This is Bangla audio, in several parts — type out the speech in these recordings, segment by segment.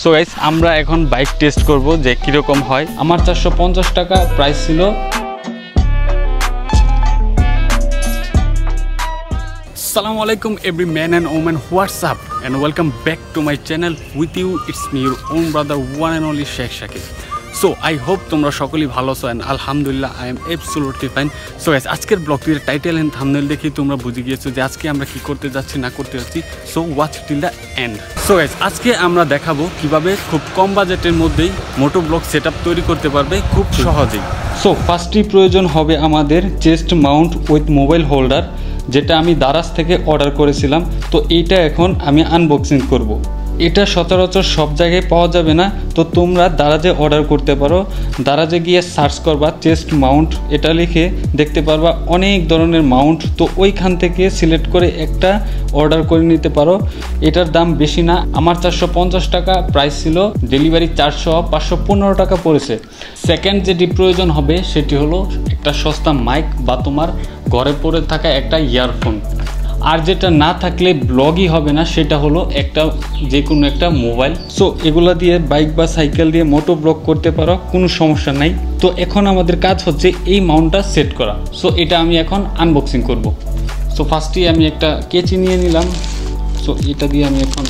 সো গাইস আমরা এখন বাইক টেস্ট করব যে কিরকম হয়। আমার 450 টাকা প্রাইস ছিল। Assalamu alaikum every man and woman, what's up and welcome back to my channel. With you it's me your own brother one and only Sheikh Shakib. So I hope তোমরা সকলেই ভালো আছো and alhamdulillah I am absolutely fine. So guys আজকের ব্লগটির টাইটেল এন্ড থাম্বনেল দেখে তোমরা বুঝে গিয়েছো যে আজকে আমরা কি করতে যাচ্ছি না করতে যাচ্ছি। So watch till the end. So guys আজকে আমরা দেখাবো কিভাবে খুব কম বাজেটের মধ্যেই মোটো ব্লগ সেটআপ তৈরি করতে পারবে খুব সহজেই। সো ফার্স্টই প্রয়োজন হবে আমাদের chest Mount with mobile holder, যেটা আমি দারাজ থেকে অর্ডার করেছিলাম। তো এইটা এখন আমি আনবক্সিং করব। এটা সচরাচর সব জায়গায় পাওয়া যাবে না, তো তোমরা দারাজে অর্ডার করতে পারো। দারাজে গিয়ে সার্চ করবা চেস্ট মাউন্ট, এটা লিখে দেখতে পারবা অনেক ধরনের মাউন্ট। তো ওইখান থেকে সিলেক্ট করে একটা অর্ডার করে নিতে পারো। এটার দাম বেশি না, আমার 450 টাকা প্রাইস ছিল, ডেলিভারি 515 টাকা পড়েছে। সেকেন্ড যেটি প্রয়োজন হবে সেটি হলো একটা সস্তা মাইক বা তোমার ঘরে পড়ে থাকা একটা ইয়ারফোন। আর যেটা না থাকলে ব্লগই হবে না, সেটা হলো একটা যে কোনো একটা মোবাইল। সো এগুলা দিয়ে বাইক বা সাইকেল দিয়ে মোটো ব্লগ করতে পারো, কোনো সমস্যা নাই। তো এখন আমাদের কাজ হচ্ছে এই মাউন্টটা সেট করা। সো এটা আমি এখন আনবক্সিং করব। সো ফার্স্টেই আমি একটা কেচি নিয়ে নিলাম। সো এটা দিয়ে আমি এখন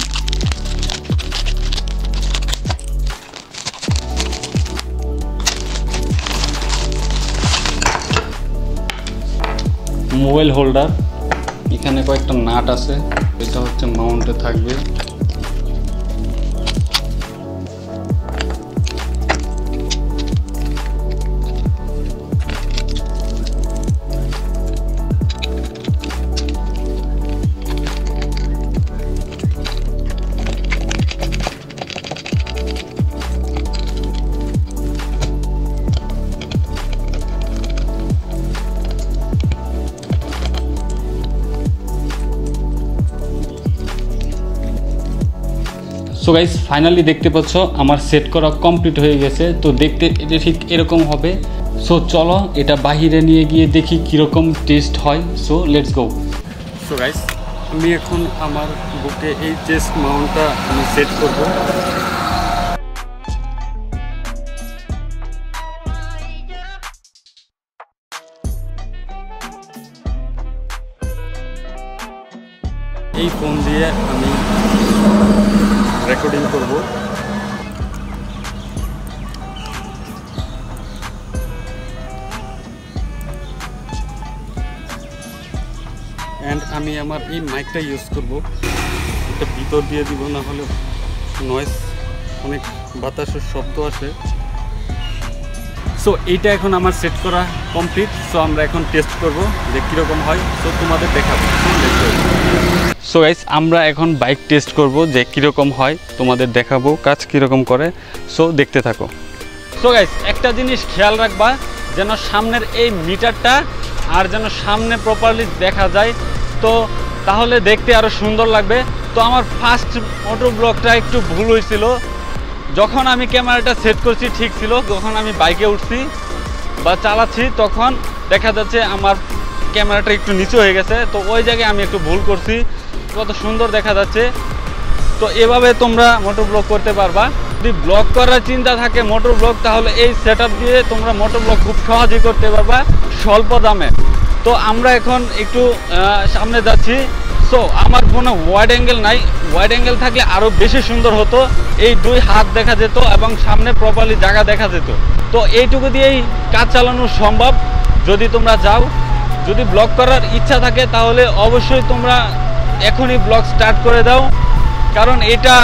মোবাইল হোল্ডার, এখানে কয়েকটা নাট আছে, এটা হচ্ছে মাউন্টে থাকবে। সো গাইস ফাইনালি দেখতে পাচ্ছ আমার সেট করা কমপ্লিট হয়ে গেছে। তো দেখতে এটা ঠিক এরকম হবে। সো চলো এটা বাহিরে নিয়ে গিয়ে দেখি কীরকম টেস্ট হয়। So let's go. So guys আমি এখন আমার বুকে এই চেস্ট মাউন্টটা আমি সেট করব। এই ফোন দিয়ে আমি রেকর্ডিং করব। এন্ড আমি আমার এই মাইকটা ইউজ করব। এটা ভিতর দিয়ে দিব, না হলে নয়েজ, অনেক বাতাসের শব্দ আসে। সো এইটা এখন আমার সেট করা কমপ্লিট। সো আমরা এখন টেস্ট করব যে কীরকম হয়। সো তোমাদের দেখাবো। সো গাইস আমরা এখন বাইক টেস্ট করব যে কীরকম হয়, তোমাদের দেখাবো কাজ কীরকম করে। সো দেখতে থাকো। সো গাইস একটা জিনিস খেয়াল রাখবা, যেন সামনের এই মিটারটা আর যেন সামনে প্রপারলি দেখা যায়, তো তাহলে দেখতে আরও সুন্দর লাগবে। তো আমার ফার্স্ট মোটো ব্লগটা একটু ভুল হয়েছিল। যখন আমি ক্যামেরাটা সেট করছি ঠিক ছিল, যখন আমি বাইকে উঠছি বা চালাচ্ছি তখন দেখা যাচ্ছে আমার ক্যামেরাটা একটু নিচু হয়ে গেছে। তো ওই জায়গায় আমি একটু ভুল করছি। কত সুন্দর দেখা যাচ্ছে। তো এভাবে তোমরা মোটর ব্লগ করতে পারবা। যদি ব্লগ করার চিন্তা থাকে মোটর ব্লগ, তাহলে এই সেটআপ দিয়ে তোমরা মোটর ব্লগ খুব সহজেই করতে পারবা স্বল্প দামে। তো আমরা এখন একটু সামনে যাচ্ছি। সো আমার ফোনে ওয়াইড অ্যাঙ্গেল নাই, ওয়াইড অ্যাঙ্গেল থাকলে আরও বেশি সুন্দর হতো। এই দুই হাত দেখা যেত এবং সামনে প্রপারলি জায়গা দেখা যেত। তো এইটুকু দিয়েই কাজ চালানো সম্ভব যদি তোমরা যাও। যদি ব্লগ করার ইচ্ছা থাকে তাহলে অবশ্যই তোমরা এখনই ব্লগ স্টার্ট করে দাও, কারণ এটা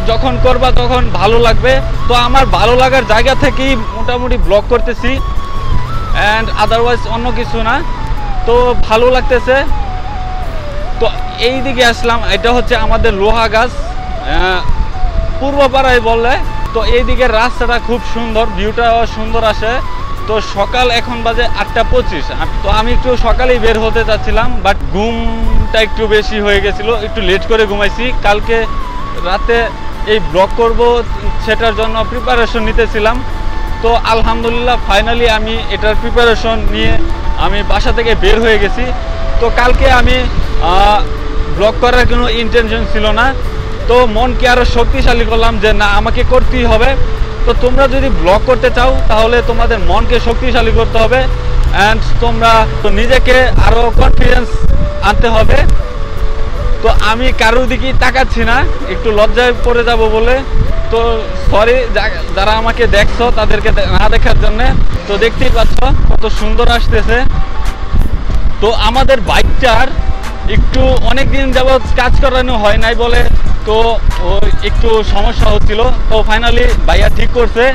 যখন করবা তখন ভালো লাগবে। তো আমার ভালো লাগার জায়গা থেকেই মোটামুটি ব্লগ করতেছি, অ্যান্ড আদারওয়াইজ অন্য কিছু না। তো ভালো লাগতেছে। তো এই দিকে আসলাম, এটা হচ্ছে আমাদের লোহা গাছ, পূর্বপাড়ায় বললে। তো এই দিকের রাস্তাটা খুব সুন্দর, ভিউটা সুন্দর আসে। তো সকাল এখন বাজে 8:25। তো আমি একটু সকালেই বের হতে চাচ্ছিলাম, বাট ঘুমটা একটু বেশি হয়ে গেছিলো, একটু লেট করে ঘুমাইছি। কালকে রাতে এই ব্লগ করব সেটার জন্য প্রিপারেশন নিতেছিলাম। তো আলহামদুলিল্লাহ ফাইনালি আমি এটার প্রিপারেশন নিয়ে আমি বাসা থেকে বের হয়ে গেছি। তো কালকে আমি ব্লগ করার কোনো ইন্টেনশন ছিল না, তো মনকে আরও শক্তিশালী করলাম যে না, আমাকে করতেই হবে। তো তোমরা যদি ব্লগ করতে চাও তাহলে তোমাদের মনকে শক্তিশালী করতে হবে, অ্যান্ড তোমরা তো নিজেকে আরও কনফিডেন্স আনতে হবে। তো আমি কারোর দিকেই তাকাচ্ছি না, একটু লজ্জায় পড়ে যাব বলে। তো সরি যারা আমাকে দেখছো তাদেরকে না দেখার জন্যে। তো দেখতেই পাচ্ছ কত সুন্দর আসতেছে। তো আমাদের বাইকটার একটু অনেক দিন যাবৎ কাজ করানো হয় নাই বলে তো একটু সমস্যা হচ্ছিল। তো ফাইনালি ভাইয়া ঠিক করছে,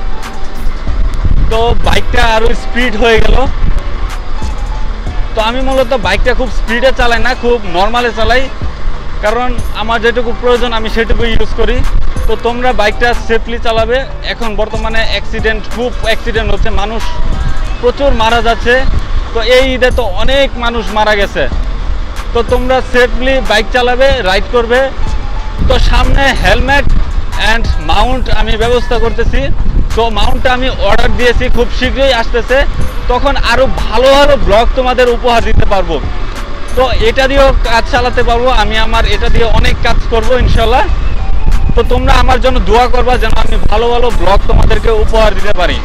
তো বাইকটা আরও স্পিড হয়ে গেল। তো আমি মূলত বাইকটা খুব স্পিডে চালাই না, খুব নর্মালে চালাই, কারণ আমার যেটুকু প্রয়োজন আমি সেটুকু ইউজ করি। তো তোমরা বাইকটা সেফলি চালাবে। এখন বর্তমানে খুব অ্যাক্সিডেন্ট হচ্ছে, মানুষ প্রচুর মারা যাচ্ছে। তো এই ঈদে তো অনেক মানুষ মারা গেছে। তো তোমরা সেফলি বাইক চালাবে, রাইড করবে। তো সামনে হেলমেট অ্যান্ড মাউন্ট আমি ব্যবস্থা করতেছি। তো মাউন্টটা আমি অর্ডার দিয়েছি, খুব শীঘ্রই আসতেছে। তখন আরও ভালো ভালো ব্লগ তোমাদের উপহার দিতে পারবো। তো এটা দিয়েও কাজ চালাতে পারবো আমি, এটা দিয়ে অনেক কাজ করব ইনশাল্লাহ। তো তোমরা আমার জন্য দোয়া করবা যেন আমি ভালো ভালো ব্লগ তোমাদেরকে উপহার দিতে পারি।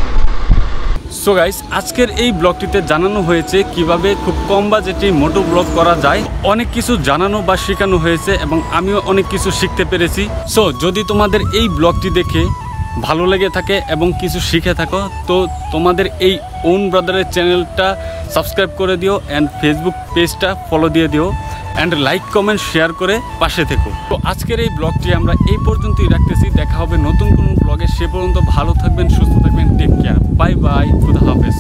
সো গাইস, আজকের এই ব্লগটিতে জানানো হয়েছে কিভাবে খুব কম বাজেটে মোটো ব্লগ করা যায়। অনেক কিছু জানানো বা শেখানো হয়েছে এবং আমিও অনেক কিছু শিখতে পেরেছি। সো যদি তোমাদের এই ব্লগটি দেখে ভালো লেগে থাকে এবং কিছু শিখে থাকো, তো তোমাদের এই ওন ব্রাদারের চ্যানেলটা সাবস্ক্রাইব করে দিও, অ্যান্ড ফেসবুক পেজটা ফলো দিয়ে দিও, অ্যান্ড লাইক কমেন্ট শেয়ার করে পাশে থেকো। তো আজকের এই ব্লগটি আমরা এই পর্যন্তই রাখতেছি। দেখা হবে নতুন কোনো ব্লগে। সে পর্যন্ত ভালো থাকবেন, সুস্থ থাকবেন। টেক কেয়ার, বাই বাই, খুদা হাফেজ।